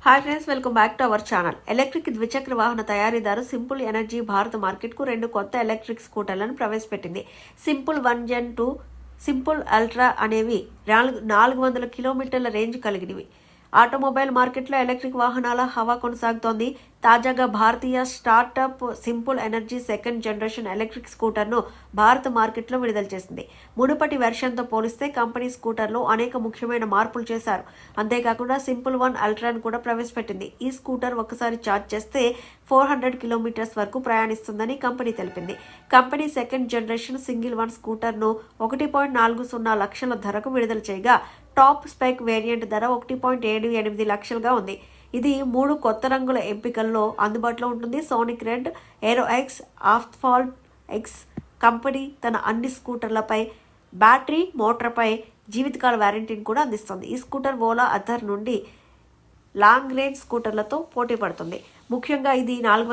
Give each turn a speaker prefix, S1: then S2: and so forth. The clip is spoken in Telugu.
S1: Hi friends, welcome back to our channel. Electric ద్విచక్ర వాహన తయారీదారు సింపుల్ ఎనర్జీ భారత మార్కెట్కు 2 కొత్త ఎలక్ట్రిక్ స్కూటర్లను ప్రవేశపెట్టింది. సింపుల్ 1 Gen 2, సింపుల్ అల్ట్రా అనేవి 400 కిలోమీటర్ల రేంజ్ కలిగినవి. ఆటోమొబైల్ మార్కెట్లో ఎలక్ట్రిక్ వాహనాల హవా కొనసాగుతోంది. తాజాగా భారతీయ startup Simple Energy second generation electric స్కూటర్ను భారత మార్కెట్లో విడుదల చేసింది. మునుపటి వెర్షన్తో పోలిస్తే కంపెనీ స్కూటర్లో అనేక ముఖ్యమైన మార్పులు చేశారు. అంతేకాకుండా సింపుల్ 1 అల్ట్రాను కూడా ప్రవేశపెట్టింది. ఈ స్కూటర్ ఒకసారి ఛార్జ్ చేస్తే 400 కిలోమీటర్స్ వరకు ప్రయాణిస్తుందని కంపెనీ తెలిపింది. కంపెనీ సెకండ్ జనరేషన్ సింగిల్ 1 స్కూటర్ను 1.40 లక్షల ధరకు విడుదల చేయగా టాప్ స్పెక్ వేరియంట్ ధర 1.78 లక్షలుగా ఉంది. ఇది 3 కొత్త రంగుల ఎంపికల్లో అందుబాటులో ఉంటుంది. సోనిక్ రెడ్, ఏరో ఎక్స్, ఆస్ఫాల్ట్ ఎక్స్. కంపెనీ తన అన్ని స్కూటర్లపై బ్యాటరీ, మోటార్పై జీవితకాల వారంటీని కూడా అందిస్తుంది. ఈ స్కూటర్ ఓలా, అథర్ నుండి లాంగ్ రేంజ్ స్కూటర్లతో పోటీ పడుతుంది. ముఖ్యంగా ఇది 400